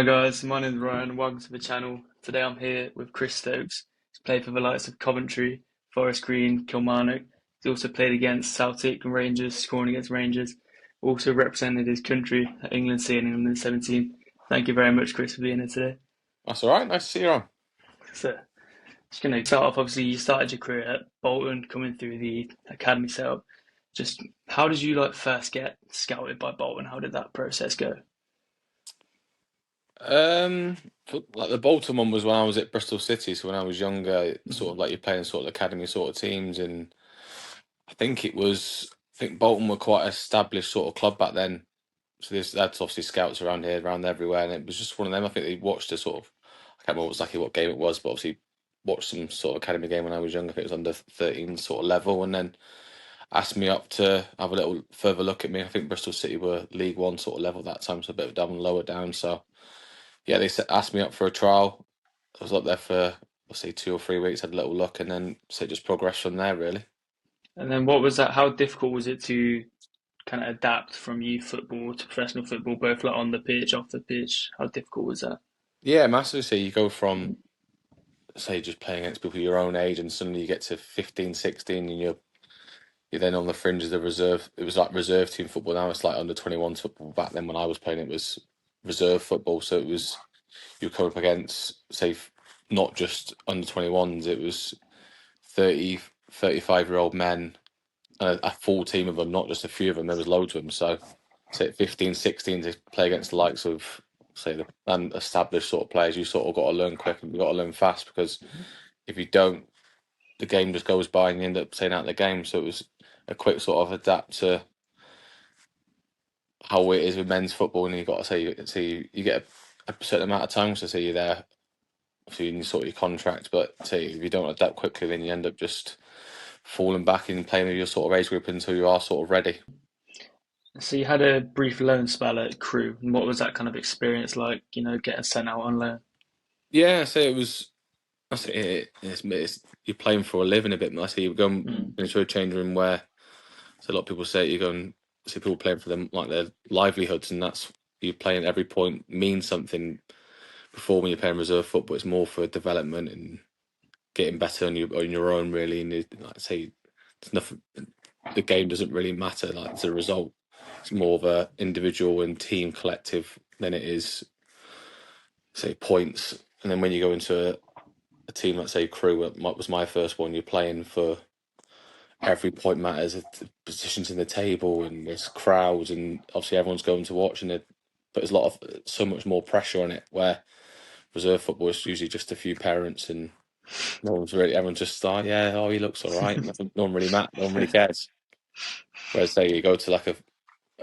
Hi guys, my name's Ryan. Welcome to the channel. Today I'm here with Chris Stokes. He's played for the likes of Coventry, Forest Green, Kilmarnock. He's also played against Celtic and Rangers, scoring against Rangers. Also represented his country at England C and England 17. Thank you very much, Chris, for being here today. That's all right. Nice to see you on. So, just going to start off. Obviously, you started your career at Bolton, coming through the academy setup. Just how did you first get scouted by Bolton? How did that process go? Um, like the Bolton one was when I was at Bristol City. So when I was younger, sort of Mhm. like you're playing sort of academy sort of teams, and I think Bolton were quite an established sort of club back then. So that's obviously scouts around here, around everywhere, and it was just one of them. I think they watched a sort of, I can't remember exactly what game it was, but obviously watched some sort of academy game when I was younger. I think it was under 13 sort of level, and then asked me up to have a little further look at me. I think Bristol City were League One sort of level that time, so a bit down lower down. So yeah, asked me up for a trial. I was up there for, I'll say, 2 or 3 weeks, had a little look, and then so it just progressed from there, really. And then what was that? How difficult was it to kind of adapt from youth football to professional football, both on the pitch, off the pitch? How difficult was that? Yeah, massively. So you go from, say, just playing against people your own age, and suddenly you get to 15, 16, and you're then on the fringe of the reserve. It was like reserve team football. Now it's like under 21 football. Back then when I was playing, it was reserve football. So it was, you come up against, say, not just under 21s, it was 30, 35-year-old men, a full team of them, not just a few of them. There was loads of them. So, say at 15, 16 to play against the likes of, say, the established sort of players, you sort of got to learn quick and you got to learn fast because if you don't, the game just goes by and you end up staying out of the game. So it was a quick sort of adapt to how it is with men's football, and you got to say you get a certain amount of time to say you're there. So you need to sort your contract, but say if you don't adapt quickly, then you end up just falling back and playing with your sort of age group until you are sort of ready. So you had a brief loan spell at Crew. And what was that kind of experience like, getting sent out on loan? Yeah, so it was. I say you're playing for a living a bit. I say you're going Mm. into a change room where so a lot of people say you're going see people playing for them like their livelihoods, and that's you're playing every point means something. Before when you're playing reserve football, it's more for development and getting better on your own really. And like I say, it's nothing. The game doesn't really matter. Like as a result, it's more of a individual and team collective than it is say points. And then when you go into a team like say Crew, what was my first one, you're playing for every point matters. Positions in the table and there's crowds and obviously everyone's going to watch and it. But there's a lot of so much more pressure on it. Where reserve football is usually just a few parents and no one's really everyone's just like yeah oh he looks all right. Nothing, no one really no one really cares. Whereas say you go to like a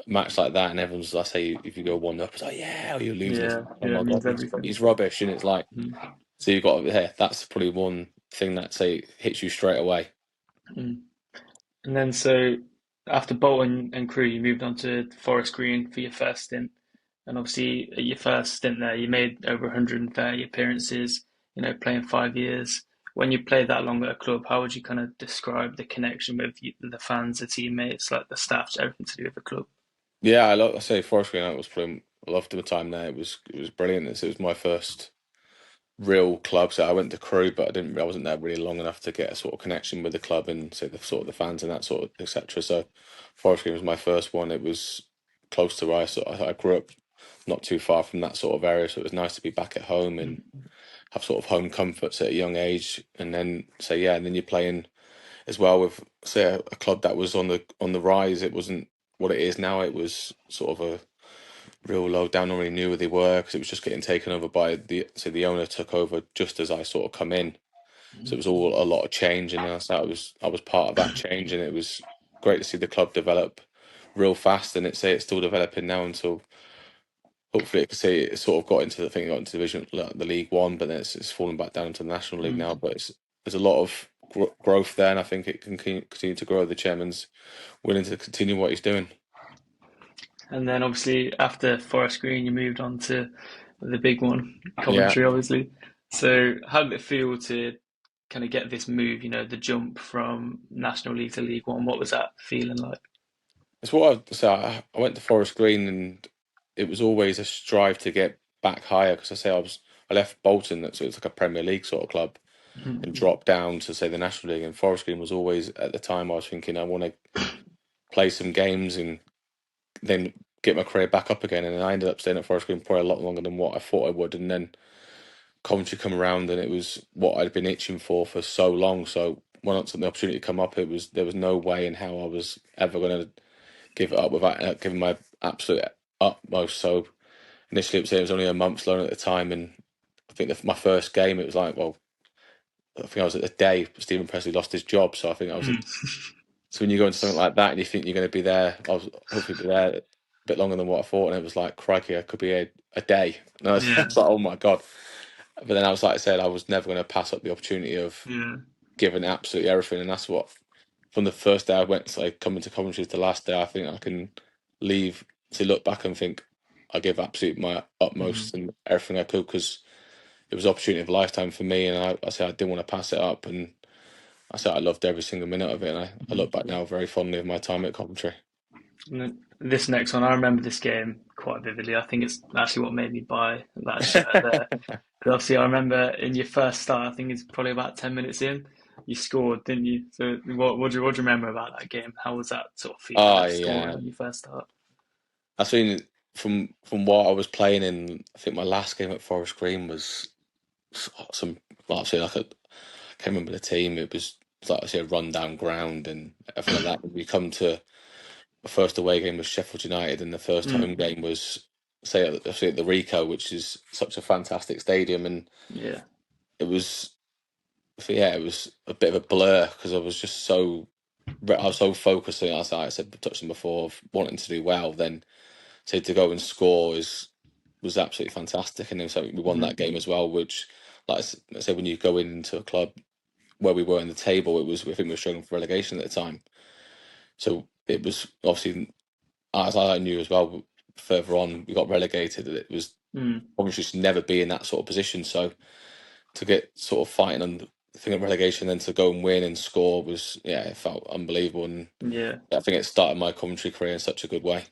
match like that and everyone's like say if you go 1-0 it's like yeah oh you're losing it's Yeah, like, oh yeah, my it god means everything. he's rubbish and it's like Mm. so you got yeah that's probably one thing that say hits you straight away. Mm. And then so after Bolton and Crew, you moved on to Forest Green for your first stint. And obviously, at your first stint there, you made over 130 appearances, playing 5 years. When you played that long at a club, how would you kind of describe the connection with the fans, the teammates, like the staff, everything to do with the club? Yeah, I say Forest Green. That was probably I loved the time there. It was brilliant. It was my first real club. So I went to Crewe, but I wasn't there really long enough to get a sort of connection with the club and say the sort of the fans and that sort of etc. So Forest Green was my first one. It was close to where I grew up, not too far from that sort of area. So it was nice to be back at home and Mm. have sort of home comforts at a young age. And then say yeah, and then you're playing as well with say a club that was on the rise. It wasn't what it is now. It was sort of a real low down. Nobody knew who they were because it was just getting taken over by the owner took over just as I sort of come in. So it was all a lot of change, and I was part of that change, and it was great to see the club develop real fast. And it's still developing now until hopefully it could say it sort of got into the thing got into division like the League One, but then it's fallen back down into the National League now. Mm. But there's a lot of growth there, and I think it can continue to grow. The chairman's willing to continue what he's doing. And then obviously after Forest Green, you moved on to the big one, Yeah, Coventry, obviously. So how did it feel to kind of get this move, the jump from National League to League One? What was that feeling like? it's what I went to Forest Green, and it was always a strive to get. back higher because I left Bolton, so it's like a Premier League sort of club, and Mhm. dropped down to say the National League. And Forest Green was always at the time I was thinking I want to play some games and then get my career back up again. And I ended up staying at Forest Green probably a lot longer than what I thought I would. And then Coventry come around, and it was what I'd been itching for so long. So when the opportunity come up, there was no way in how I was ever going to give it up without giving my absolute utmost. So initially, it was only a month's loan at the time, and I think my first game, it was like, well, I think I was at the day Stephen Presley lost his job, so I think I was Mm. at. So when you go into something like that and you think you're going to be there, I was hopefully be there a bit longer than what I thought, and it was like, crikey, I could be a day. And I Yeah, was like, oh my god. But then I was like I said, I was never going to pass up the opportunity of yeah, giving absolutely everything, and that's what. From the first day I went, so coming to Coventry to the last day, I think I can leave to look back and think I gave absolutely my hmm utmost and everything I could because it was an opportunity of a lifetime for me, and I said I didn't want to pass it up, and I said I loved every single minute of it, and I hmm look back now very fondly of my time at Coventry. And then this next one, I remember this game quite vividly. I think it's actually what made me buy that shirt there. 'Cause obviously, I remember in your first start, I think it's probably about 10 minutes in, you scored, didn't you? So, what do you remember about that game? How was that sort of feeling Oh of scoring yeah, on your first start? I think from what I was playing in, I think my last game at Forest Green was some. Well, I'd say like I can't remember the team. It was like I say a rundown ground and everything like that. When we come to the first away game was Sheffield United, and the first home Mm, game was say at the Rico, which is such a fantastic stadium, and yeah. it was yeah, it was a bit of a blur because I was so focused. As I said, touched on before, of wanting to do well. Then to go and score was absolutely fantastic, and then so we won hmm that game as well. Which, like I said, when you go into a club where we were in the table, it was I think we were struggling for relegation at the time. So it was obviously as I knew as well. Further on, we got relegated. It was Mm, obviously just never be in that sort of position. So to get sort of fighting on the thing of relegation, then to go and win and score was yeah, it felt unbelievable, and yeah. I think it started my commentary career in such a good way.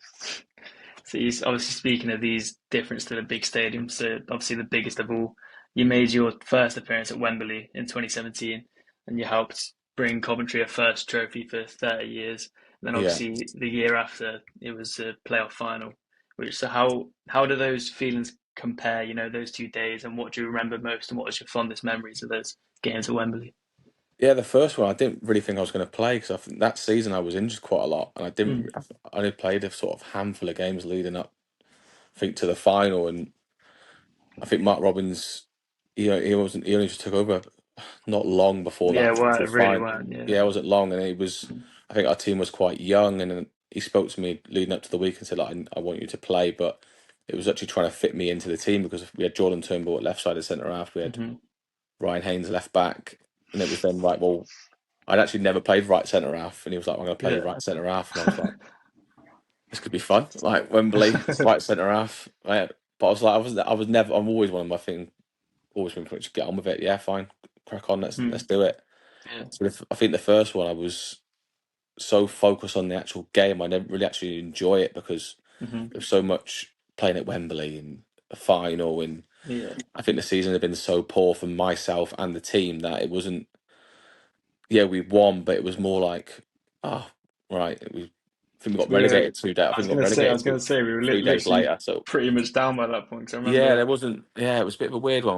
So you obviously speaking of these difference to the big stadiums, so obviously the biggest of all, you made your first appearance at Wembley in 2017, and you helped bring Coventry a first trophy for 30 years. And then Yeah, obviously the year after it was a playoff final. Which so how do those feelings compare? You know those 2 days, and what do you remember most, and what was your fondest memories of those games at Wembley? yeah. The first one, I didn't really think I was going to play because I think that season I was injured quite a lot, and Mm. I only played a sort of handful of games leading up, I think, to the final, and I think Mark Robbins, he only just took over not long before Yeah, that well, to it really find. weren't. Yeah. Yeah, it wasn't long, and Mhm. I think our team was quite young, and then he spoke to me leading up to the week and said, like, I want you to play, but it was actually trying to fit me into the team because we had Jordan Turnbull at left side of centre half, we had Mhm. Ryan Haynes left back, and it was then right. Well, I'd actually never played right centre half, and he was like, I'm going to play you Yeah. right centre half, and I was like, this could be fun, like Wembley right centre half, right? But I was like, I was never. I'm always one of my thing. Always been pretty much get on with it. Yeah, fine, crack on. Let's Mm. do it. Yeah. So I think the first one I was so focused on the actual game, I never really actually enjoy it because Mhm. there's so much playing at Wembley and a final, and Yeah. I think the season had been so poor for myself and the team that it wasn't. Yeah, we won, but it was more like, oh, right. I think we got So we were. relegated 2 days. I I was think we got gonna say. I was relegated gonna say we were 3 days literally later. So pretty much down by that point. 'Cause I yeah, remember. there wasn't. Yeah, it was a bit of a weird one.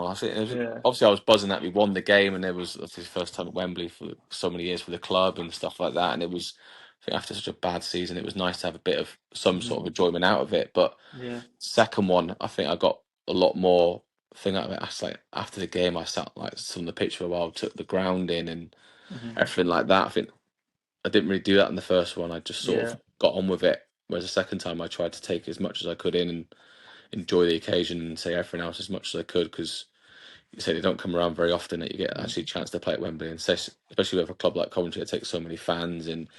Yeah. Obviously I was buzzing that we won the game, and there was that's his first time at Wembley for so many years for the club and stuff like that. And it was, I think, after such a bad season, it was nice to have a bit of some sort of Mhm. enjoyment out of it. But Yeah. second one, I think I got a lot more thing out of it. I was like after the game, I sat like on the pitch for a while, took the ground in and Mhm. everything like that. I think I didn't really do that in the first one. I just sort Yeah. of got on with it. Whereas the second time, I tried to take as much as I could in and enjoy the occasion and say everything else as much as I could because you say they don't come around very often that you get Mhm. actually a chance to play at Wembley, and especially with a club like Coventry that takes so many fans and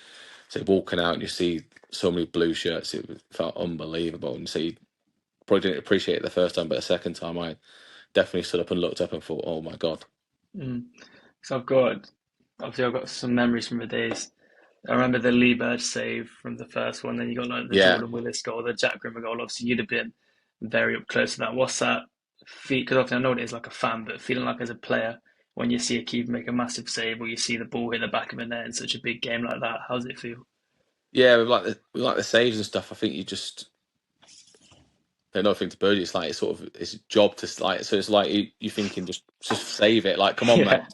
say walking out and you see so many blue shirts, it felt unbelievable. And so you probably didn't appreciate it the first time, but the second time I definitely stood up and looked up and thought, oh my god, Mm. So I've got some memories from the days. I remember the Lee Bird save from the first one. Then you got like the yeah, Jordan Willis goal, the Jack Grimmer goal. Obviously, you'd have been very up close to that. What's that feel? Because often I know it is like a fan, but feeling like as a player, when you see a keeper make a massive save or you see the ball hit the back of the net in such a big game like that, how does it feel? Yeah, with like the saves and stuff. I think you just there's nothing to Birdie. It's like it's sort of his job to like. So it's like you thinking just save it. Like come on, mate. Yeah.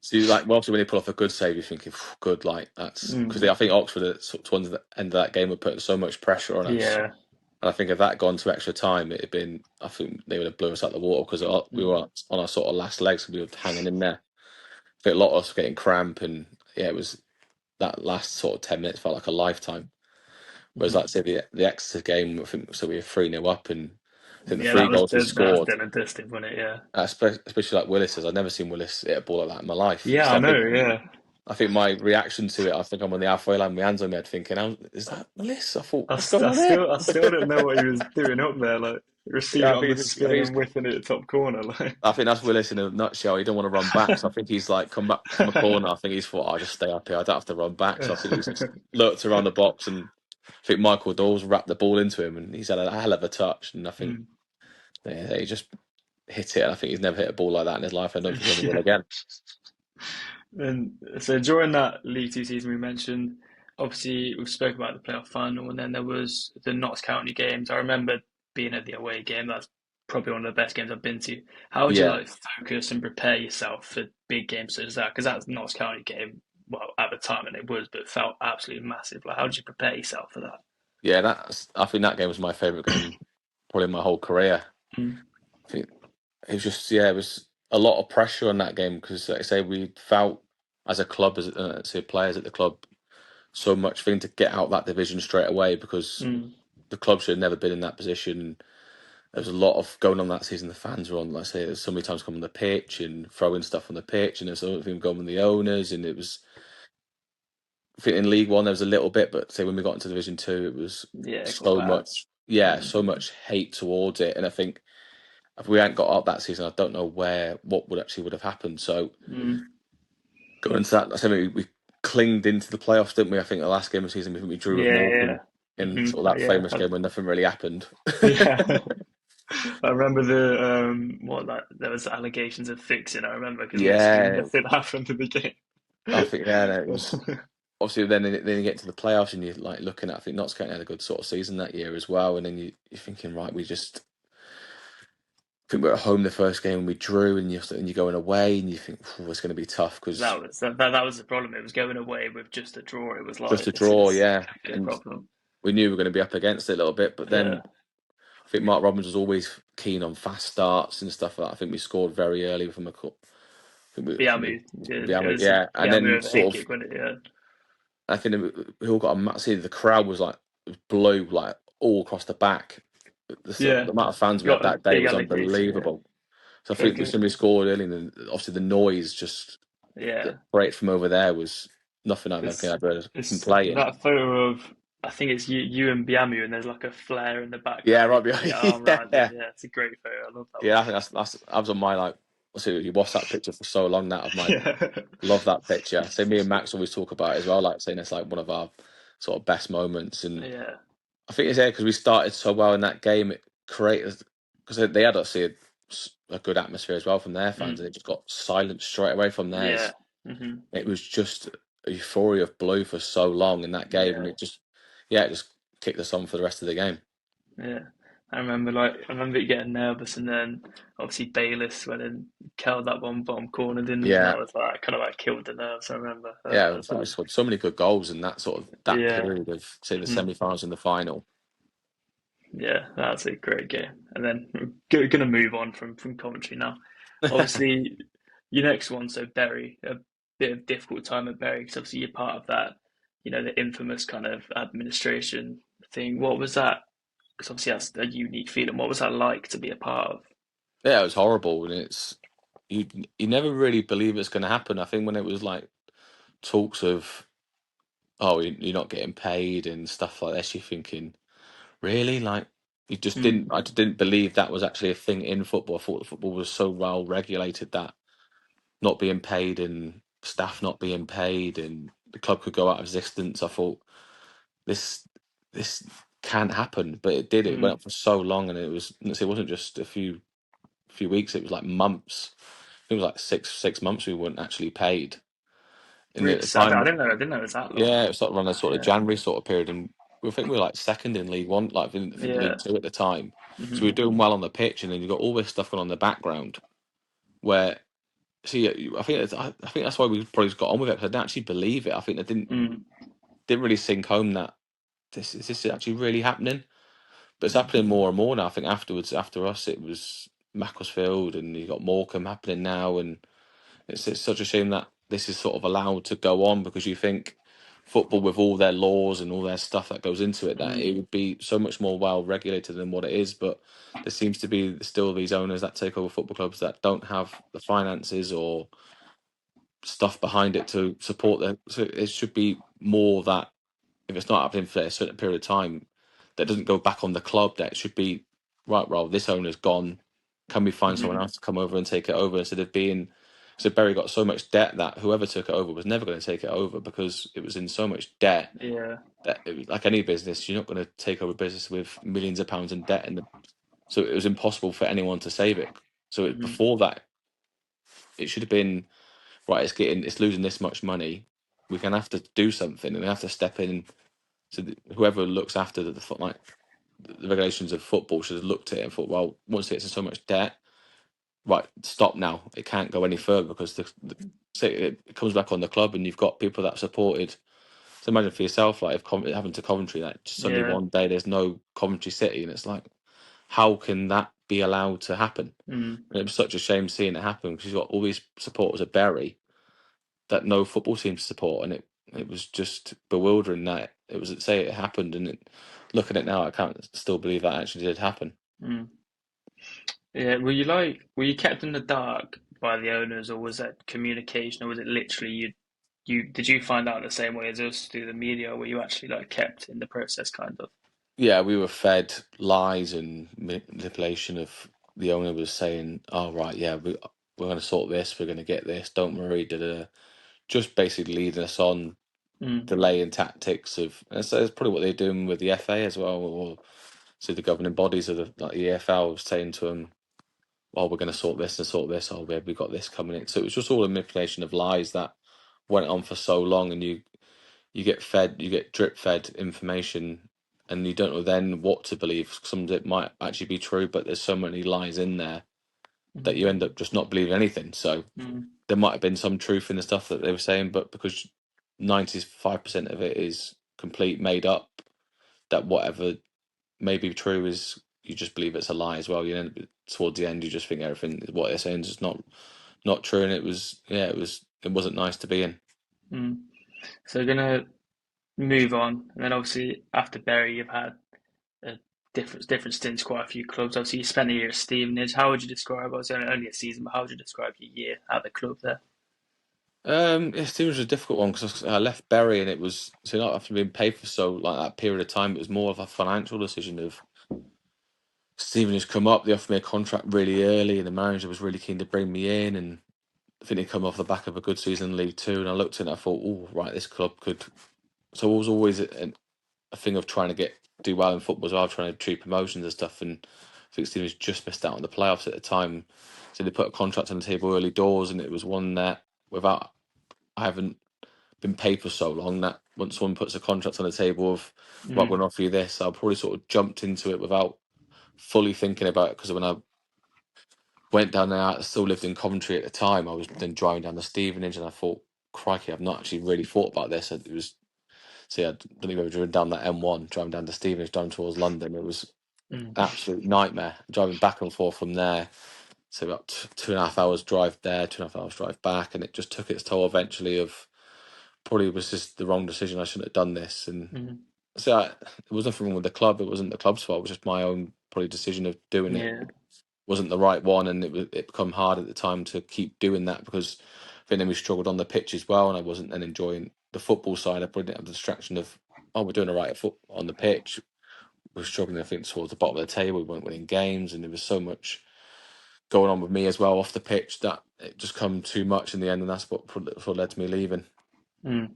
So you like well, obviously when they pull off a good save, you're thinking good. Like that's because Mm. I think Oxford towards the end of that game were putting so much pressure on us. Yeah. And I think if that gone to extra time, it'd been. I think they would have blown us out the water because we Mm. were on our sort of last legs. We were hanging in there. I think a lot of us were getting cramp, and yeah, it was that last sort of 10 minutes felt like a lifetime. Whereas, Mm. like say the Exeter game, I think so we were 3-0 up, and I think the Yeah, three goals we that was scored, dead and dusted, wasn't it? Yeah. especially like Willis's, I've never seen Willis hit a ball like that in my life. Yeah, So I know. Yeah. I think my reaction to it, I think I'm on the halfway line, my hands on my head, thinking, "Is that Willis?" I thought, "What's going on here?" I still didn't know what he was doing up there, like receiving Yeah, it on the spin and whipping it at top corner. Like, I think that's Willis in a nutshell. He don't want to run back, so I think he's like come back from a corner. I think he's thought, "I'll just stay up here. I don't have to run back." So I think he's just looked around the box, and I think Michael Dawes wrapped the ball into him, and he's had a hell of a touch. And I think mm. he just hit it. And I think he's never hit a ball like that in his life. I don't think he ever will Yeah. again. And so during that League Two season we mentioned, obviously we spoke about the playoff final, and then there was the Notts County games. I remember being at the away game. That's probably one of the best games I've been to. How would you Yeah, like focus and prepare yourself for big games such as that? Because that Notts County game, well, at the time and it was, but felt absolutely massive. Like, how did you prepare yourself for that? yeah. I think that game was my favourite game probably in my whole career. Mm, I think it was just it was a lot of pressure on that game because, like I say, we felt as a club, as say players at the club, so much thing to get out that division straight away because mm, the club should have never been in that position. There was a lot of going on that season. The fans were on, like I say, there's so many times coming on the pitch and throwing stuff on the pitch, and there's something going on with the owners, and it was. I think in League One there was a little bit, but say when we got into Division Two, it was yeah, got so bad. much, yeah, Mm, so much hate towards it, and I think if we hadn't got up that season, I don't know what would have happened. So mm, going into that, I said we clinged into the playoffs, didn't we? I think the last game of the season we drew with yeah, Morecambe yeah. in Hmm. sort of that Yeah, famous game when nothing really happened. yeah. I remember what that there was allegations of fixing. I remember because literally Yeah, nothing happened in the game. I think yeah, no, it was obviously then you get to the playoffs and you're like looking at. I think Notts County had a good sort of season that year as well, and then you're thinking right, we just. I think we were at home the first game and we drew, and you're going away and you think it's going to be tough because That was the problem. It was going away with just a draw. It was just like a draw, this yeah, could be a and problem. we knew we were going to be up against it a little bit, but Yeah, then I think Mark Robbins was always keen on fast starts and stuff like that. I think we scored very early from a cut. Biamu. Yeah, it was Yeah, and Biamu then with a head sort of kick, wasn't it? Yeah, I think we all got a massive. The crowd was like blue, like all across the back. The yeah. amount of fans we had Got a that day big was allegation. Yeah, unbelievable. So I but think when somebody scored early, and then obviously the noise just yeah. right from over there was nothing I don't think It's I've heard from it's playing. that photo of I think it's you and Biamu, and there's like a flare in the Yeah, background. right You've got your arm behind. around him. Yeah, Yeah, it's a great photo. I love that yeah. one. I think I was on my like. I see you watched that picture for so long now of my Yeah, love that picture. So me and Max always talk about it as well, like saying it's like one of our sort of best moments. And yeah, I think it's there because we started so well in that game. It created because they had obviously a good atmosphere as well from their fans, and mm, it just got silent straight away from yeah, theirs. hmm, It was just a euphoria of blue for so long in that game, and yeah, it just yeah, it just kicked us on for the rest of the game. yeah. I remember getting nervous, and then obviously Bayless went and killed that one bottom corner, didn't he? And Yeah, that was like kind of like killed the nerves. I remember yeah. I think we that. scored so many good goals in that sort of that Yeah, period of say the mhm. semi-finals and the final. Yeah, that's a great game. And then we're going to move on from Coventry now. Obviously, your next one, so Bury, a bit of difficult time at Bury because obviously you're part of that, the infamous kind of administration thing. What was that? Because obviously that's a unique feeling. What was that like to be a part of? Yeah, it was horrible, and you you never really believe it's going to happen. I think when it was like talks of oh you're not getting paid and stuff like this, you're thinking really like you just didn't. Mm, I just didn't believe that was actually a thing in football. I thought football was so well regulated that not being paid and staff not being paid and the club could go out of existence. I thought this this. can't happen, but it did. It went Mm. on for so long, and it wasn't just a few weeks. It was like months. It was like six months we weren't actually paid. And at Really? the I time, didn't know it was that long. yeah, it was sort of around a sort of Yeah. January sort of period, and we think we were like second in League One, like I think Yeah. League Two at the time. So we Hmm. were doing well on the pitch, and then you got all this stuff going on in the background. Where see, I think that's why we probably just got on with it because I didn't actually believe it. I think I Mm. didn't really sink home that this is actually really happening. But it's happening more and more now. I think afterwards, after us, it was Macclesfield, and you got Morecambe happening now, and it's such a shame that this is sort of allowed to go on because you think football with all their laws and all their stuff that goes into it that Mm. it would be so much more well regulated than what it is. But there seems to be still these owners that take over football clubs that don't have the finances or stuff behind it to support them. So it should be more that if it's not happening for a certain period of time, that doesn't go back on the club. That it should be right. Well, this owner's gone. Can we find someone Hmm. else to come over and take it over instead of being? So Berry got so much debt that whoever took it over was never going to take it over because it was in so much debt Yeah. that it was, like any business, you're not going to take over a business with millions of pounds in debt, and so it was impossible for anyone to save it. So Hmm. before that, it should have been right. It's losing this much money. We're going to have to do something, and we have to step in. So whoever looks after like the regulations of football should have looked at it and thought, well, once it gets in so much debt, right, stop now. It can't go any further because say it comes back on the club, and you've got people that supported. So imagine for yourself, like if it happened to Coventry, like just suddenly Yeah. one day there's no Coventry City, and it's like, how can that be allowed to happen? Mm. And it was such a shame seeing it happen because you've got all these supporters of Bury that no football team to support, and it was just bewildering that it was say it happened, and looking at it now, I can't still believe that actually did happen. Mm. Yeah. Were you kept in the dark by the owners, or was that communication, or was it literally did you find out the same way as us through the media, or were you actually like kept in the process, kind of? Yeah, we were fed lies and manipulation of the owner was saying, "Oh right, yeah, we're going to sort this. We're going to get this. Don't worry." Da, da, da. Just basically leading us on Mm. delaying tactics of. And so it's probably what they're doing with the FA as well, or so the governing bodies of like the EFL was saying to them, "Oh, we're going to sort this and sort this. Oh, we got this coming in." So it was just all a manipulation of lies that went on for so long, and you get drip fed information, and you don't know then what to believe. Some of it might actually be true, but there's so many lies in there that Mm. you end up just not believing anything. So Mm. there might have been some truth in the stuff that they were saying, but because 95% of it is complete made up, that whatever may be true is you just believe it's a lie as well. You know, towards the end, you just think everything what they're saying is just not true, and it wasn't nice to be in. Mm. So we're gonna move on, and then obviously after Bury, you've had a different stints, quite a few clubs. Obviously, you spent a year at Stevenage. How would you describe? Obviously, only a season, but how would you describe your year at the club there? Yeah, Stevenage was a difficult one because I left Bury and it was so not after being paid for so like that period of time. It was more of a financial decision of Stevenage come up. They offered me a contract really early, and the manager was really keen to bring me in. And I think they come off the back of a good season in League Two. And I looked at it and I thought, oh right, this club could. So it was always a thing of trying to do well in football as well, trying to achieve promotions and stuff. And I think Stevenage just missed out on the playoffs at the time, so they put a contract on the table early doors, and it was one that without I haven't been paid for so long that once someone puts a contract on the table of, right, we're Mm. going to offer you this, I'll probably sort of jumped into it without fully thinking about it. Because when I went down there, I still lived in Coventry at the time. I was then driving down to Stevenage, and I thought, crikey, I've not actually really thought about this. It was, see, I don't think I've ever driven down that M1, driving down to Stevenage, down towards London. It was Mm. an absolute nightmare driving back and forth from there. So about 2.5 hours drive there, 2.5 hours drive back, and it just took its toll eventually. Of probably was just the wrong decision. I shouldn't have done this, and Mm. so it was nothing wrong with the club. It wasn't the club's fault. It was just my own probably decision of doing it Yeah. wasn't the right one, and it become hard at the time to keep doing that because I think then we struggled on the pitch as well, and I wasn't then enjoying the football side. I probably didn't have the distraction of we're doing all right at foot on the pitch. We were struggling, I think, towards the bottom of the table. We weren't winning games, and there was so much going on with me as well off the pitch that it just come too much in the end, and that's what led to me leaving. Mm.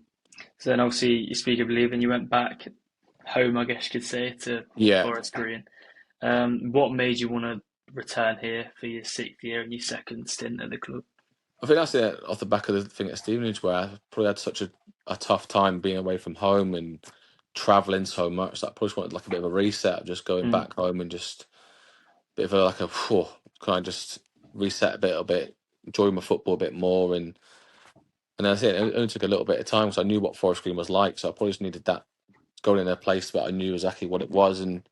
So then, obviously, you speak of leaving. You went back. home, I guess you could say, to Yeah, Forest Green. What made you want to return here for your sixth year and your second stint at the club? I think that's it off the back of the thing at Stevenage, where I probably had such a tough time being away from home and traveling so much that I probably just wanted like a bit of a reset, of just going Mm, back home and just bit of a like a whew, kind of just reset a bit, enjoy my football a bit more, and that's it. It only took a little bit of time because I knew what Forest Green was like, so I probably just needed that going in a place that I knew exactly what it was, and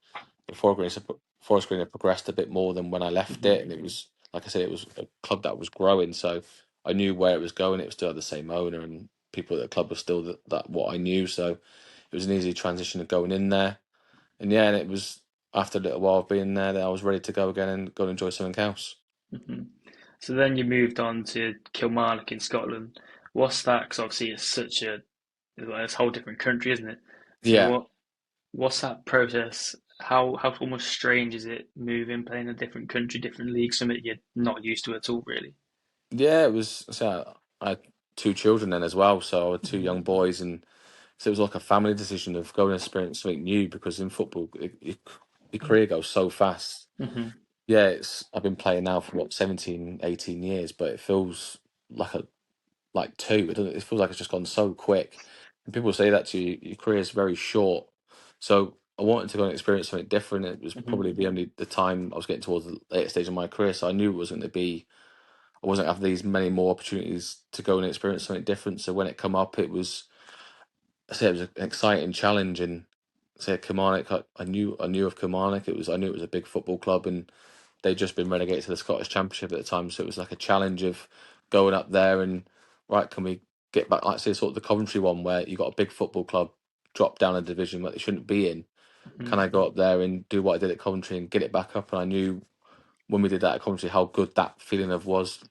the Forest Green had progressed a bit more than when I left hmm it, and it was like I said, it was a club that was growing, so I knew where it was going. It was still had the same owner, and people at the club were still that what I knew, so it was an easy transition of going in there, and yeah, and it was after a little while of being there that I was ready to go again and go and enjoy something else. hmm So then you moved on to Kilmarnock in Scotland. What's that? Because obviously it's a whole different country, isn't it? So Yeah, what's that process? How almost strange is it moving, playing a different country, different league, something you're not used to at all, really? yeah, it was. So I had two children then as well, so I had two Hmm young boys, and so it was like a family decision of going and experience something new because in football, your career goes so fast. hmm Yeah, it's I've been playing now for what 17, 18 years, but it feels like a like two. It doesn't. It feels like it's just gone so quick. And people say that to you, your career is very short. So I wanted to go and experience something different. It was hmm probably the time I was getting towards the later stage of my career, so I knew it wasn't going to be. I wasn't having these many more opportunities to go and experience something different. So when it come up, it was I say it was an exciting challenge, and say Kilmarnock, I knew of Kilmarnock. I knew it was a big football club, and they'd just been relegated to the Scottish Championship at the time, so it was like a challenge of going up there and right, can we get back, like say sort of the Coventry one where you got a big football club drop down a division that they shouldn't be in. hmm Can I go up there and do what I did at Coventry and get it back up? And I knew when we did that at Coventry how good that feeling of was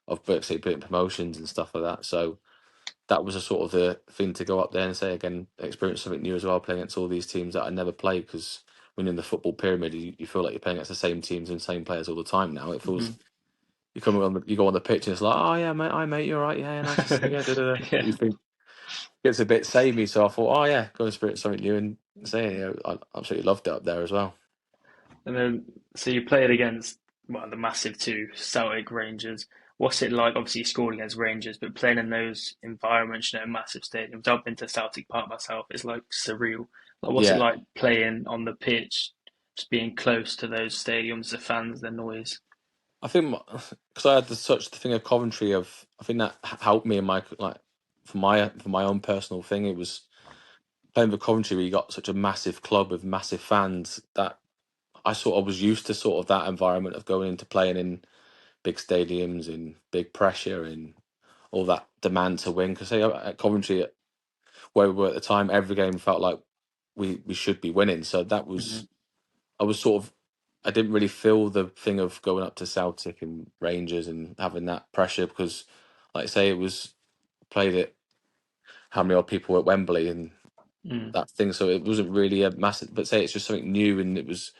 of say putting promotions and stuff like that. So that was a sort of the thing to go up there and say again, experience something new as well, playing against all these teams that I never played because when you're in the football pyramid, you feel like you're playing against the same teams and same players all the time. Now it feels hmm you go on the pitch and it's like, oh yeah, mate, hi mate, you're right, yeah, nice to see you. Da, da, da. Yeah. You think it's a bit samey, so I thought, oh yeah, go and experience something new and say, I absolutely loved it up there as well. And then, so you played against, well, the massive two, Celtic Rangers. What's it like? Obviously, you scored against Rangers, but playing in those environments, massive stadiums. I've been to Celtic Park myself. It's like surreal. Like, what's it Yeah, like playing on the pitch, just being close to those stadiums, the fans, the noise? I think because I had such the thing of Coventry of I think that helped me in my like for my own personal thing. It was playing for Coventry where you got such a massive club with massive fans that I sort of was used to sort of that environment of going into playing in big stadiums and big pressure and all that demand to win. Because say at Coventry where we were at the time, every game felt like we should be winning. So that Hmm was I was sort of I didn't really feel the thing of going up to Celtic and Rangers and having that pressure because, like I say, it was played it how many odd people were at Wembley and Mm. that thing. So it wasn't really a massive, but say it's just something new and it was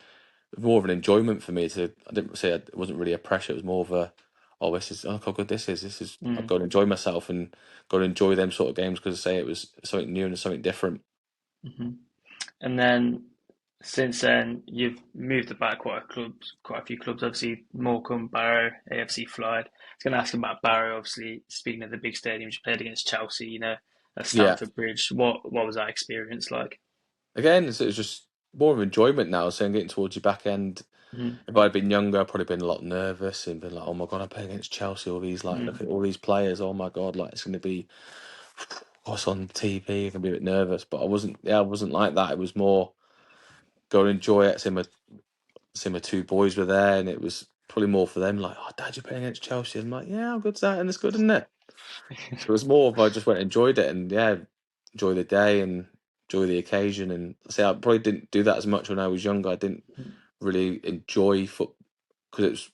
more of an enjoyment for me to. I didn't say it wasn't really a pressure. It was more of a, oh, this is oh, how good this is. This is I've Mm. got to enjoy myself and got to enjoy them sort of games because I say it was something new and something different. hmm And then since then, you've moved about quite a few clubs. Obviously, Morecambe, Barrow, AFC Flight. I was going to ask about Barrow. Obviously, speaking of the big stadiums, you played against Chelsea. At Yeah. Stamford Bridge. What was that experience like? Again, it's just more of enjoyment now. So I'm getting towards your back end. Mm-hmm. If I'd been younger, I'd probably been a lot nervous and been like, "Oh my god, I'm playing against Chelsea. All these like, look at all these players. Oh my god, like it's going to be what's on TV. I can be a bit nervous." But I wasn't. Yeah, I wasn't like that. It was more go and enjoy it. See my two boys were there, and it was probably more for them. Like, "Oh, Dad, you're playing against Chelsea." I'm like, "Yeah, how good's that?" And it's good, isn't it? So it was more of I just went and enjoyed it, and yeah, enjoy the day and enjoy the occasion. And say I probably didn't do that as much when I was younger. I didn't really enjoy foot because it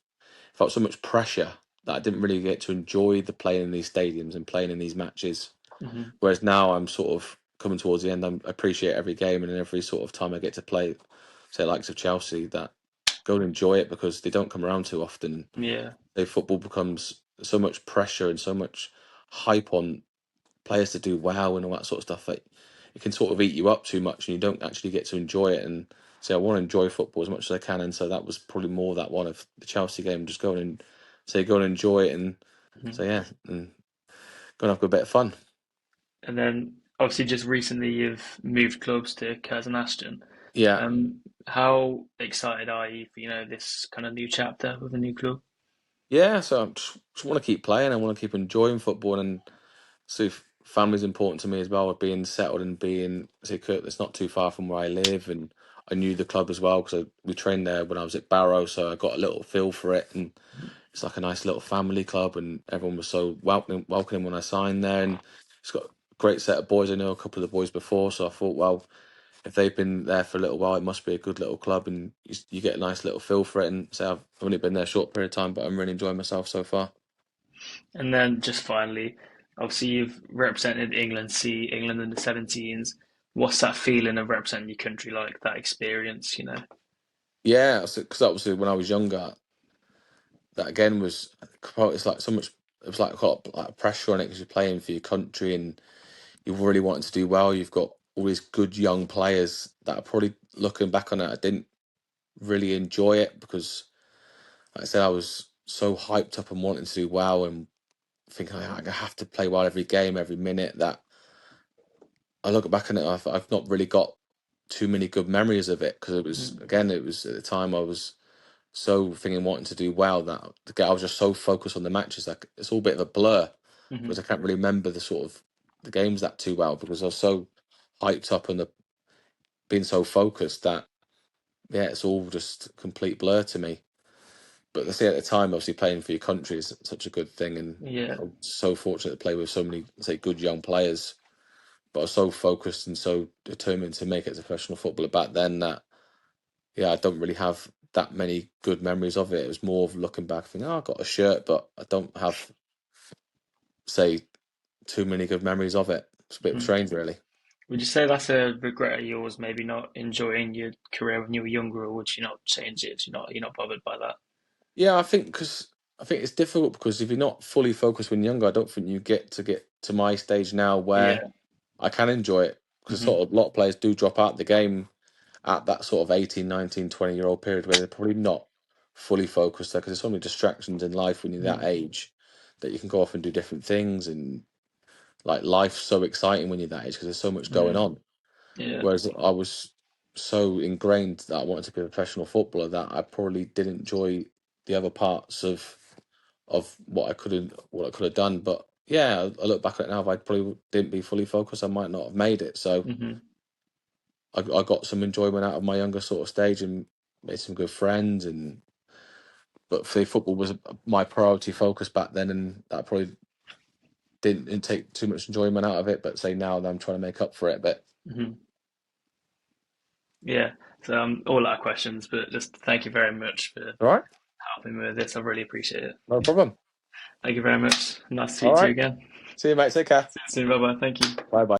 felt so much pressure that I didn't really get to enjoy the playing in these stadiums and playing in these matches. Mm-hmm. Whereas now I'm sort of coming towards the end. I appreciate every game and every sort of time I get to play, say, likes of Chelsea, that go and enjoy it because they don't come around too often. Yeah. They football becomes so much pressure and so much hype on players to do well and all that sort of stuff. Like, it can sort of eat you up too much, and you don't actually get to enjoy it. And say I want to enjoy football as much as I can, and so that was probably more that one of the Chelsea game. Just go and enjoy it, and Mhm. so yeah, and go and have a bit of fun. And then obviously just recently you've moved clubs to Curzon Ashton. Yeah, How excited are you for, this kind of new chapter with a new club? yeah. So just want to keep playing. I want to keep enjoying football, and so family's important to me as well. With being settled and being say it's not too far from where I live, and I knew the club as well because we trained there when I was at Barrow, so I got a little feel for it, and it's like a nice little family club, and everyone was so welcoming when I signed there, and it's got a great set of boys. I know a couple of the boys before, so I thought, well, if they've been there for a little while, it must be a good little club, and you get a nice little feel for it. And so I've only been there a short period of time, but I'm really enjoying myself so far. And then just finally, obviously you've represented England C, England in the 17s. What's that feeling of representing your country like, that experience? Yeah, because obviously when I was younger, that again was it's like so much. It was like got like pressure on it because you're playing for your country and you're really wanting to do well. You've got all these good young players that are probably looking back on it. I didn't really enjoy it because, like I said, I was so hyped up and wanting to do well and thinking I have to play well every game, every minute. That I look back on it, I've not really got too many good memories of it because it was Mm, again, it was at the time I was so thinking wanting to do well that I was just so focused on the matches like it's all a bit of a blur because mhm, I can't really remember the sort of the games that too well because I was so hyped up and being so focused that yeah, it's all just complete blur to me. But I say at the time, obviously playing for your country is such a good thing, and yeah. I'm so fortunate to play with so many say good young players. But I was so focused and so determined to make it as a professional footballer back then that yeah, I don't really have that many good memories of it. It was more of looking back, thinking, oh, I got a shirt, but I don't have, say, too many good memories of it. It's a bit Mhm. strange, really. Would you say that's a regret of yours, maybe not enjoying your career when you were younger, or would you not change it? You're not bothered by that? Yeah, I think because I think it's difficult because if you're not fully focused when younger, I don't think you get to my stage now where Yeah. I can enjoy it. Because Hmm. sort of a lot of players do drop out the game at that sort of 18, 19, 20-year-old period where they're probably not fully focused there because there's so many distractions in life when you're that Hmm. age that you can go off and do different things and like life's so exciting when you're that age because there's so much going Hmm. on. Yeah. Whereas I was so ingrained that I wanted to be a professional footballer that I probably didn't enjoy the other parts of what I could have done. But yeah, I look back at it now. If I probably didn't be fully focused, I might not have made it. So Hmm. I got some enjoyment out of my younger sort of stage and made some good friends. And but for football was my priority focus back then, and that probably didn't take too much enjoyment out of it. But say now that I'm trying to make up for it. But Hmm. Yeah. So all out of questions, but just thank you very much for all right, helping me with this. I really appreciate it. no problem. Thank you very much. Nice to All speak to you right, again. see you, mate. Take care. See you soon. Bye bye. Thank you. Bye bye.